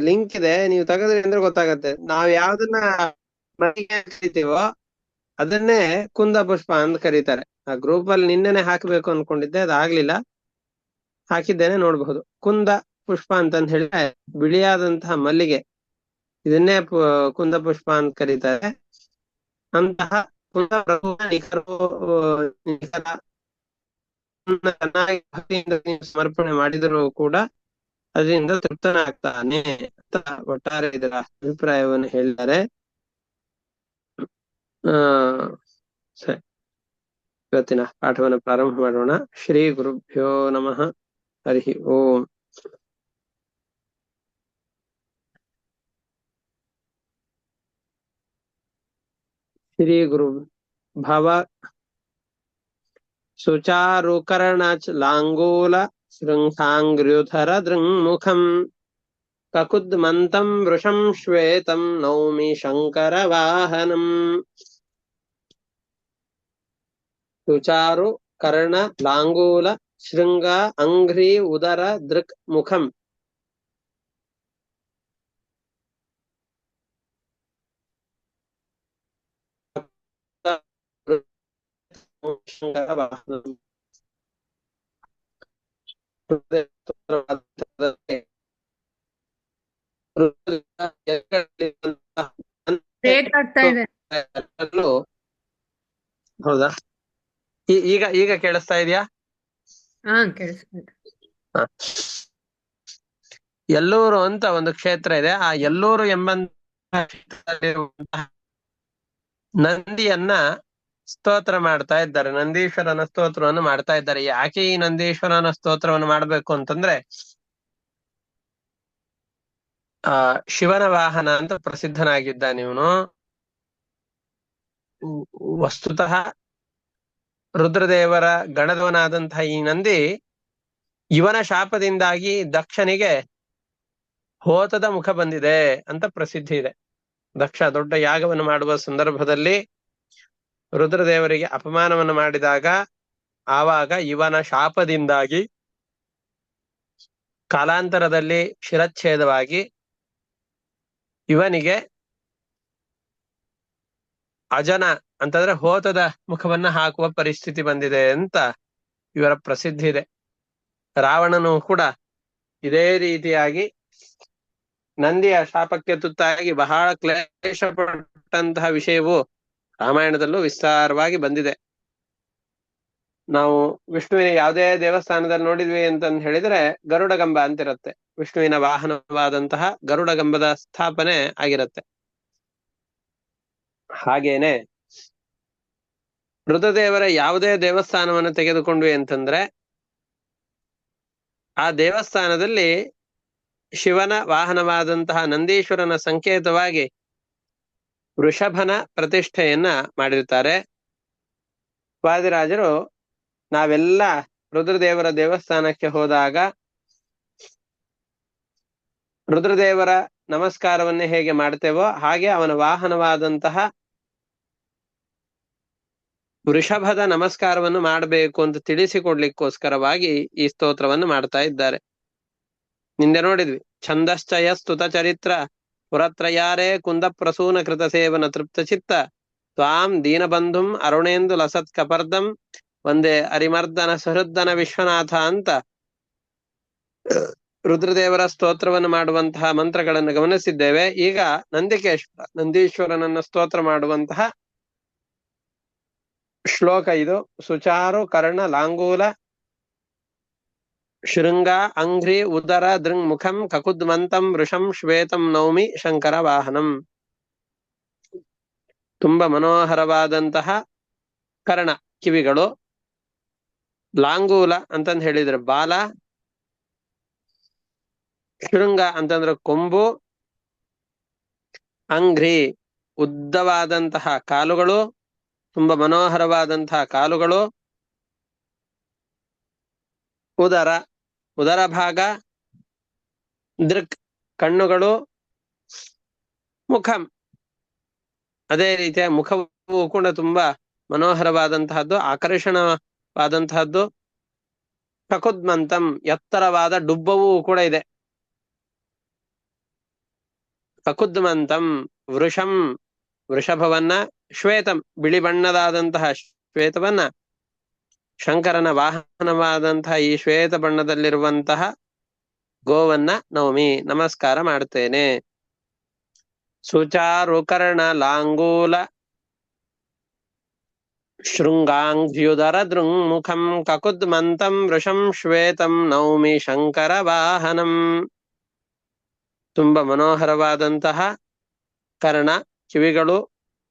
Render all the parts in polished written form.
Link ಇದೆ, ನೀವು ತೆಗೆದ್ರಿ ಅಂದ್ರೆ ಗೊತ್ತಾಗತ್ತೆ. ನಾವ್ ಯಾವ್ದನ್ನ ಮಲ್ಲಿಗೆ ಕರಿತೀವೋ ಅದನ್ನೇ ಕುಂದ ಪುಷ್ಪ ಅಂತ ಕರೀತಾರೆ. ಆ ಗ್ರೂಪ್ ಅಲ್ಲಿ ನಿನ್ನೆನೆ ಹಾಕ್ಬೇಕು ಅನ್ಕೊಂಡಿದ್ದೆ, ಅದಾಗ್ಲಿಲ್ಲ. ಹಾಕಿದ್ದೇನೆ, ನೋಡ್ಬಹುದು. ಕುಂದ ಪುಷ್ಪ ಅಂತಂದ್ ಹೇಳಿದ್ರೆ ಬಿಳಿಯಾದಂತಹ ಮಲ್ಲಿಗೆ, ಇದನ್ನೇ ಕುಂದ ಪುಷ್ಪ ಅಂತ ಕರೀತಾರೆ. ಅಂತಹ ಕುಂದ ನಿಖರ ಚೆನ್ನಾಗಿ ಭಕ್ತಿಯಿಂದ ನೀವು ಸಮರ್ಪಣೆ ಮಾಡಿದರೂ ಕೂಡ ಅದರಿಂದ ತೃಪ್ತನಾಗ್ತಾನೆ ಅಂತ ಒಟ್ಟಾರೆ ಇದರ ಅಭಿಪ್ರಾಯವನ್ನು ಹೇಳಿದ್ದಾರೆ. ಆ ಸರಿ, ಇವತ್ತಿನ ಪಾಠವನ್ನು ಪ್ರಾರಂಭ ಮಾಡೋಣ. ಶ್ರೀ ಗುರುಭ್ಯೋ ನಮಃ. ಹರಿ ಓಂ. ಶ್ರೀ ಗುರು ಭವ ಸುಚಾರುಕರ್ಣಲಾಂಗೂಲ ಶೃಂಖಾಂಗ್ರ್ಯುಧರ ದೃಂಗ್ಮುಖಂ ಕಕುದ್ಮಂತಂ ವೃಷಂ ಶ್ವೇತಂ ನೌಮಿ ಶಂಕರ ವಾಹನಂ. ಸುಚಾರು ಕರ್ಣ ಲಾಂಗೂಲ ಶೃಂಗ ಅಂಘ್ರಿ ಉದರ ದೃಕ್ ಮುಖಂ. ಶಂಕರ ವಾಹನಂ. ಬ್ರೇಕ್ ಆಗ್ತಾ ಇದೆ. ಹೌದಾ? ಈಗ ಈಗ ಕೇಳಿಸ್ತಾ ಇದೆಯಾ? ಹಾ, ಕೇಳಿಸ್ತಾ. ಎಲ್ಲೂರು ಅಂತ ಒಂದು ಕ್ಷೇತ್ರ ಇದೆ. ಆ ಎಲ್ಲೂರು ಎಂಬಂತ ನಂದಿಯನ್ನ ಸ್ತೋತ್ರ ಮಾಡ್ತಾ ಇದ್ದಾರೆ. ನಂದೀಶ್ವರನ ಸ್ತೋತ್ರವನ್ನು ಮಾಡ್ತಾ ಇದ್ದಾರೆ. ಯಾಕೆ ಈ ನಂದೀಶ್ವರನ ಸ್ತೋತ್ರವನ್ನು ಮಾಡ್ಬೇಕು ಅಂತಂದ್ರೆ, ಶಿವನ ವಾಹನ ಅಂತ ಪ್ರಸಿದ್ಧನಾಗಿದ್ದಾನೆ ಇವನು. ವಸ್ತುತಃ ರುದ್ರದೇವರ ಗಣದವನಾದಂತಹ ಈ ನಂದಿ ಇವನ ಶಾಪದಿಂದಾಗಿ ದಕ್ಷನಿಗೆ ಹೋತದ ಮುಖ ಬಂದಿದೆ ಅಂತ ಪ್ರಸಿದ್ಧಿ ಇದೆ. ದಕ್ಷ ದೊಡ್ಡ ಯಾಗವನ್ನು ಮಾಡುವ ಸಂದರ್ಭದಲ್ಲಿ ರುದ್ರದೇವರಿಗೆ ಅಪಮಾನವನ್ನು ಮಾಡಿದಾಗ, ಆವಾಗ ಇವನ ಶಾಪದಿಂದಾಗಿ ಕಾಲಾಂತರದಲ್ಲಿ ಶಿರಚ್ಛೇದವಾಗಿ ಇವನಿಗೆ ಅಜನ ಅಂತಂದ್ರೆ ಹೋತದ ಮುಖವನ್ನ ಹಾಕುವ ಪರಿಸ್ಥಿತಿ ಬಂದಿದೆ ಅಂತ ಇವರ ಪ್ರಸಿದ್ಧಿ ಇದೆ. ರಾವಣನು ಕೂಡ ಇದೇ ರೀತಿಯಾಗಿ ನಂದಿಯ ಶಾಪಕ್ಕೆ ತುತ್ತಾಗಿ ಬಹಳ ಕ್ಲೇಶ ಪಟ್ಟಂತಹ ವಿಷಯವು ರಾಮಾಯಣದಲ್ಲೂ ವಿಸ್ತಾರವಾಗಿ ಬಂದಿದೆ. ನಾವು ವಿಷ್ಣುವಿನ ಯಾವುದೇ ದೇವಸ್ಥಾನದಲ್ಲಿ ನೋಡಿದ್ವಿ ಅಂತಂದು ಹೇಳಿದ್ರೆ ಗರುಡಗಂಬ ಅಂತಿರತ್ತೆ. ವಿಷ್ಣುವಿನ ವಾಹನವಾದಂತಹ ಗರುಡಗಂಬದ ಸ್ಥಾಪನೆ ಆಗಿರತ್ತೆ. ಹಾಗೇನೆ ರುದ್ರದೇವರ ಯಾವುದೇ ದೇವಸ್ಥಾನವನ್ನು ತೆಗೆದುಕೊಂಡ್ವಿ ಅಂತಂದ್ರೆ ಆ ದೇವಸ್ಥಾನದಲ್ಲಿ ಶಿವನ ವಾಹನವಾದಂತಹ ನಂದೀಶ್ವರನ ಸಂಕೇತವಾಗಿ ವೃಷಭನ ಪ್ರತಿಷ್ಠೆಯನ್ನ ಮಾಡಿರ್ತಾರೆ. ವಾದಿರಾಜರು ನಾವೆಲ್ಲ ರುದ್ರದೇವರ ದೇವಸ್ಥಾನಕ್ಕೆ ಹೋದಾಗ ರುದ್ರದೇವರ ನಮಸ್ಕಾರವನ್ನೇ ಹೇಗೆ ಮಾಡ್ತೇವೋ ಹಾಗೆ ಅವನ ವಾಹನವಾದಂತಹ ವೃಷಭದ ನಮಸ್ಕಾರವನ್ನು ಮಾಡಬೇಕು ಅಂತ ತಿಳಿಸಿಕೊಡ್ಲಿಕ್ಕೋಸ್ಕರವಾಗಿ ಈ ಸ್ತೋತ್ರವನ್ನು ಮಾಡ್ತಾ ಇದ್ದಾರೆ. ನಿಂದೆ ನೋಡಿದ್ವಿ, ಛಂದಶ್ಚಯ ಸ್ತುತ ಚರಿತ್ರ ಪುರತ್ರಯಾರೇ ಕುಂದ ಪ್ರಸೂನ ಕೃತ ಸೇವನ ತೃಪ್ತ ಚಿತ್ತ ತ್ವಾಂ ದೀನಬಂಧುಂ ಅರುಣೇಂದು ಲಸತ್ ಕಪರ್ದಂ ಒಂದೇ ಅರಿಮರ್ದನ ಸಹೃದ್ದನ ವಿಶ್ವನಾಥ ಅಂತ ರುದ್ರದೇವರ ಸ್ತೋತ್ರವನ್ನು ಮಾಡುವಂತಹ ಮಂತ್ರಗಳನ್ನು ಗಮನಿಸಿದ್ದೇವೆ. ಈಗ ನಂದೀಶ್ವರನನ್ನ ಸ್ತೋತ್ರ ಮಾಡುವಂತಹ ಶ್ಲೋಕ ಇದು. ಸುಚಾರು ಕರ್ಣ ಲಾಂಗೂಲ ಶೃಂಗ ಅಂಘ್ರಿ ಉದರ ದೃಂಗ್ ಮುಖಂ ಕಕುದ್ಮಂತಂ ವೃಷಂ ಶ್ವೇತಂ ನೌಮಿ ಶಂಕರ ವಾಹನಂ. ತುಂಬಾ ಮನೋಹರವಾದಂತಹ ಕರ್ಣ ಕಿವಿಗಳು, ಲಾಂಗೂಲ ಅಂತಂದ್ ಹೇಳಿದ್ರೆ ಬಾಲ, ಶೃಂಗ ಅಂತಂದ್ರೆ ಕೊಂಬು, ಅಂಘ್ರಿ ಉದ್ದವಾದಂತಹ ಕಾಲುಗಳು, ತುಂಬಾ ಮನೋಹರವಾದಂತಹ ಕಾಲುಗಳು, ಉದರ ಭಾಗ, ದೃಕ್ ಕಣ್ಣುಗಳು, ಮುಖಂ ಅದೇ ರೀತಿಯ ಮುಖವು ಕೂಡ ತುಂಬಾ ಮನೋಹರವಾದಂತಹದ್ದು, ಆಕರ್ಷಣವಾದಂತಹದ್ದು. ಕಕುದ್ಮಂತಂ ಎತ್ತರವಾದ ಡುಬ್ಬವೂ ಕೂಡ ಇದೆ. ಕಕುದ್ಮಂತಂ ವೃಷಂ ವೃಷಭವನ್ನ, ಶ್ವೇತಂ ಬಿಳಿ ಬಣ್ಣದಾದಂತಹ ಶ್ವೇತವನ್ನ, ಶಂಕರನ ವಾಹನವಾದಂತಹ ಈ ಶ್ವೇತ ಬಣ್ಣದಲ್ಲಿರುವಂತಹ ಗೋವನ್ನ ನವಮಿ ನಮಸ್ಕಾರ ಮಾಡ್ತೇನೆ. ಸುಚಾರುಕರ್ಣ ಲಾಂಗೂಲ ಶೃಂಗಾಂಗ್ಯುದರ ದೃಂಗ್ಮುಖಂ ಕಕುದ್ಮಂತಂ ವೃಷಂ ಶ್ವೇತಂ ನೌಮಿ ಶಂಕರ ವಾಹನಂ. ತುಂಬಾ ಮನೋಹರವಾದಂತಹ ಕರ್ಣ ಕಿವಿಗಳು,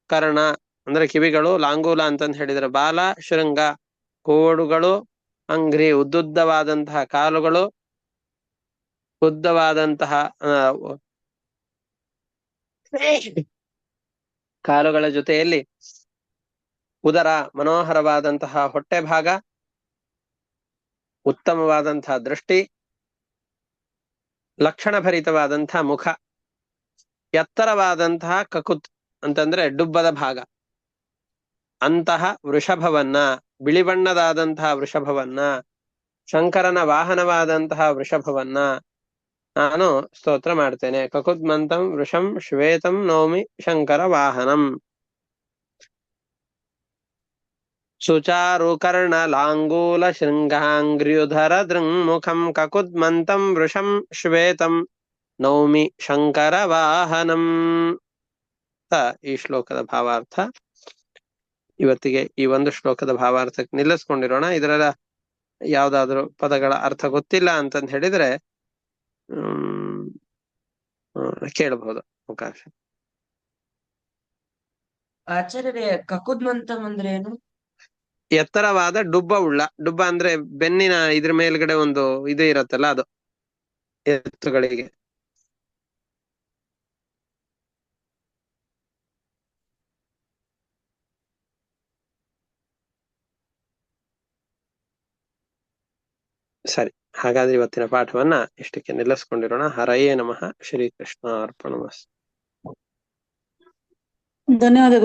ಕರ್ಣ ಅಂದ್ರೆ ಕಿವಿಗಳು, ಲಾಂಗೂಲ ಅಂತಂದು ಹೇಳಿದ್ರೆ ಬಾಲ, ಶೃಂಗ ಕೋಡುಗಳು, ಅಂಗ್ರಿ ಉದ್ದುದ್ದವಾದಂತಹ ಕಾಲುಗಳು, ಉದ್ದವಾದಂತಹ ಕಾಲುಗಳ ಜೊತೆಯಲ್ಲಿ ಉದರ ಮನೋಹರವಾದಂತಹ ಹೊಟ್ಟೆ ಭಾಗ, ಉತ್ತಮವಾದಂತಹ ದೃಷ್ಟಿ, ಲಕ್ಷಣಭರಿತವಾದಂತಹ ಮುಖ, ಎತ್ತರವಾದಂತಹ ಕಕುತ್ ಅಂತಂದ್ರೆ ಡುಬ್ಬದ ಭಾಗ, ಅಂತಹ ವೃಷಭವನ್ನ, ಬಿಳಿ ಬಣ್ಣದಾದಂತಹ ವೃಷಭವನ್ನ, ಶಂಕರನ ವಾಹನವಾದಂತಹ ವೃಷಭವನ್ನ ನಾನು ಸ್ತೋತ್ರ ಮಾಡ್ತೇನೆ. ಕಕುದ್ಮಂತಂ ವೃಷಂ ಶ್ವೇತಂ ನೌಮಿ ಶಂಕರ ವಾಹನಂ. ಸುಚಾರುಕರ್ಣ ಲಾಂಗೂಲ ಶೃಂಗಾಂಗ್ರ್ಯುಧರ ದೃಂಗ್ಮುಖಂ ಕಕುದ್ಮಂತಂ ವೃಷಂ ಶ್ವೇತಂ ನೌಮಿ ಶಂಕರ ವಾಹನಂ. ಈ ಶ್ಲೋಕದ ಭಾವಾರ್ಥ. ಇವತ್ತಿಗೆ ಈ ಒಂದು ಶ್ಲೋಕದ ಭಾವಾರ್ಥಕ್ಕೆ ನಿಲ್ಲಿಸ್ಕೊಂಡಿರೋಣ. ಇದರ ಯಾವ್ದಾದ್ರು ಪದಗಳ ಅರ್ಥ ಗೊತ್ತಿಲ್ಲ ಅಂತಂದ್ ಹೇಳಿದ್ರೆ ಕೇಳಬಹುದು ಅವಕಾಶ. ಆಚಾರ್ಯರೇ, ಕಕುದ್ಮಂತಂ ಅಂದ್ರೆ ಏನು? ಎತ್ತರವಾದ ಡುಬ್ಬ ಉಳ್ಳ, ಡುಬ್ಬ ಅಂದ್ರೆ ಬೆನ್ನಿನ ಇದ್ರ ಮೇಲ್ಗಡೆ ಒಂದು ಇದು ಇರತ್ತಲ್ಲ, ಅದು ಎತ್ತುಗಳಿಗೆ. ಸರಿ, ಹಾಗಾದ್ರೆ ಇವತ್ತಿನ ಪಾಠವನ್ನ ಇಷ್ಟಕ್ಕೆ ನಿಲ್ಲಿಸ್ಕೊಂಡಿರೋಣ. ಹರಯೇ ನಮಃ. ಶ್ರೀಕೃಷ್ಣ ಅರ್ಪಣಮಸ್ತು. ಧನ್ಯವಾದಗಳು.